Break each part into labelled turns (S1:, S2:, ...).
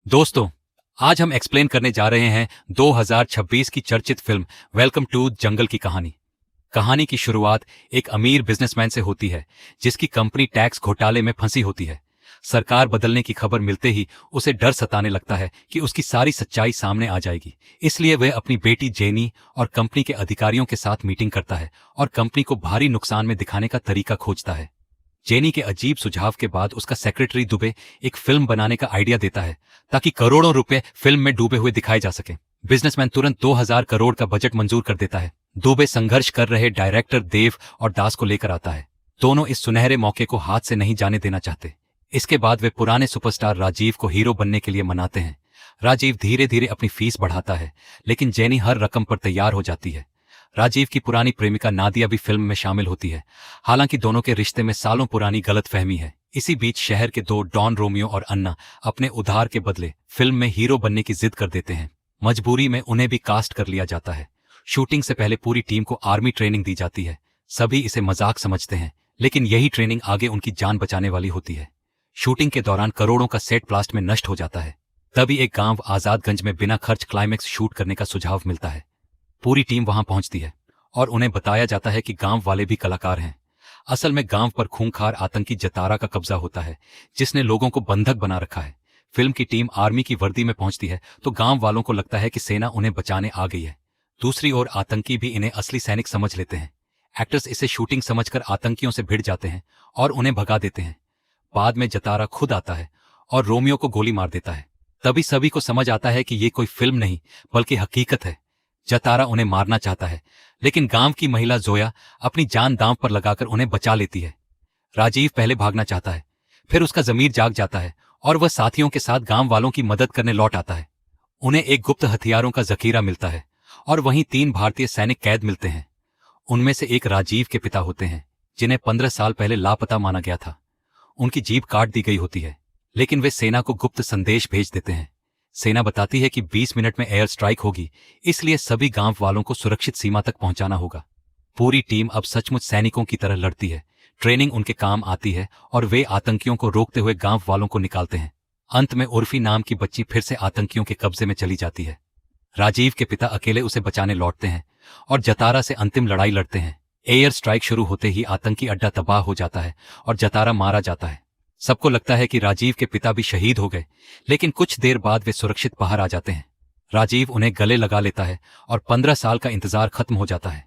S1: दोस्तों, आज हम एक्सप्लेन करने जा रहे हैं 2026 की चर्चित फिल्म वेलकम टू जंगल की कहानी। कहानी की शुरुआत एक अमीर बिजनेसमैन से होती है जिसकी कंपनी टैक्स घोटाले में फंसी होती है। सरकार बदलने की खबर मिलते ही उसे डर सताने लगता है कि उसकी सारी सच्चाई सामने आ जाएगी। इसलिए वह अपनी बेटी जेनी और कंपनी के अधिकारियों के साथ मीटिंग करता है और कंपनी को भारी नुकसान में दिखाने का तरीका खोजता है। जेनी के अजीब सुझाव के बाद उसका सेक्रेटरी दुबे एक फिल्म बनाने का आइडिया देता है ताकि करोड़ों रुपए फिल्म में डूबे हुए दिखाए जा सके। बिजनेसमैन तुरंत 2000 करोड़ का बजट मंजूर कर देता है। दुबे संघर्ष कर रहे डायरेक्टर देव और दास को लेकर आता है। दोनों इस सुनहरे मौके को हाथ से नहीं जाने देना चाहते। इसके बाद वे पुराने सुपरस्टार राजीव को हीरो बनने के लिए मनाते हैं। राजीव धीरे धीरे अपनी फीस बढ़ाता है, लेकिन जेनी हर रकम पर तैयार हो जाती है। राजीव की पुरानी प्रेमिका नादिया भी फिल्म में शामिल होती है। हालांकि दोनों के रिश्ते में सालों पुरानी गलतफहमी है। इसी बीच शहर के दो डॉन रोमियो और अन्ना अपने उधार के बदले फिल्म में हीरो बनने की जिद कर देते हैं। मजबूरी में उन्हें भी कास्ट कर लिया जाता है। शूटिंग से पहले पूरी टीम को आर्मी ट्रेनिंग दी जाती है। सभी इसे मजाक समझते हैं, लेकिन यही ट्रेनिंग आगे उनकी जान बचाने वाली होती है। शूटिंग के दौरान करोड़ों का सेट ब्लास्ट में नष्ट हो जाता है। तभी एक गांव आजादगंज में बिना खर्च क्लाइमेक्स शूट करने का सुझाव मिलता है। पूरी टीम वहां पहुंचती है और उन्हें बताया जाता है कि गांव वाले भी कलाकार हैं। असल में गांव पर खूंखार आतंकी जतारा का कब्जा होता है, जिसने लोगों को बंधक बना रखा है। फिल्म की टीम आर्मी की वर्दी में पहुंचती है तो गांव वालों को लगता है कि सेना उन्हें बचाने आ गई है। दूसरी ओर आतंकी भी इन्हें असली सैनिक समझ लेते हैं। एक्टर्स इसे शूटिंग समझकर आतंकियों से भिड़ जाते हैं और उन्हें भगा देते हैं। बाद में जतारा खुद आता है और रोमियो को गोली मार देता है। तभी सभी को समझ आता है कि ये कोई फिल्म नहीं बल्कि हकीकत है। जतारा उन्हें मारना चाहता है, लेकिन गांव की महिला जोया अपनी जान दांव पर लगाकर उन्हें बचा लेती है। राजीव पहले भागना चाहता है, फिर उसका जमीर जाग जाता है और वह साथियों के साथ गांव वालों की मदद करने लौट आता है। उन्हें एक गुप्त हथियारों का जखीरा मिलता है और वहीं 3 भारतीय सैनिक कैद मिलते हैं। उनमें से एक राजीव के पिता होते हैं, जिन्हें 15 साल पहले लापता माना गया था। उनकी जीभ काट दी गई होती है, लेकिन वे सेना को गुप्त संदेश भेज देते हैं। सेना बताती है कि 20 मिनट में एयर स्ट्राइक होगी, इसलिए सभी गांव वालों को सुरक्षित सीमा तक पहुंचाना होगा। पूरी टीम अब सचमुच सैनिकों की तरह लड़ती है। ट्रेनिंग उनके काम आती है और वे आतंकियों को रोकते हुए गांव वालों को निकालते हैं। अंत में उर्फी नाम की बच्ची फिर से आतंकियों के कब्जे में चली जाती है। राजीव के पिता अकेले उसे बचाने लौटते हैं और जतारा से अंतिम लड़ाई लड़ते हैं। एयर स्ट्राइक शुरू होते ही आतंकी अड्डा तबाह हो जाता है और जतारा मारा जाता है। सबको लगता है कि राजीव के पिता भी शहीद हो गए, लेकिन कुछ देर बाद वे सुरक्षित बाहर आ जाते हैं। राजीव उन्हें गले लगा लेता है और 15 साल का इंतजार खत्म हो जाता है।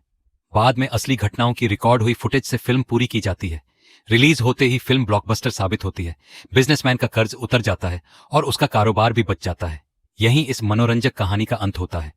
S1: बाद में असली घटनाओं की रिकॉर्ड हुई फुटेज से फिल्म पूरी की जाती है। रिलीज होते ही फिल्म ब्लॉकबस्टर साबित होती है। बिजनेसमैन का कर्ज उतर जाता है और उसका कारोबार भी बच जाता है। यहीं इस मनोरंजक कहानी का अंत होता है।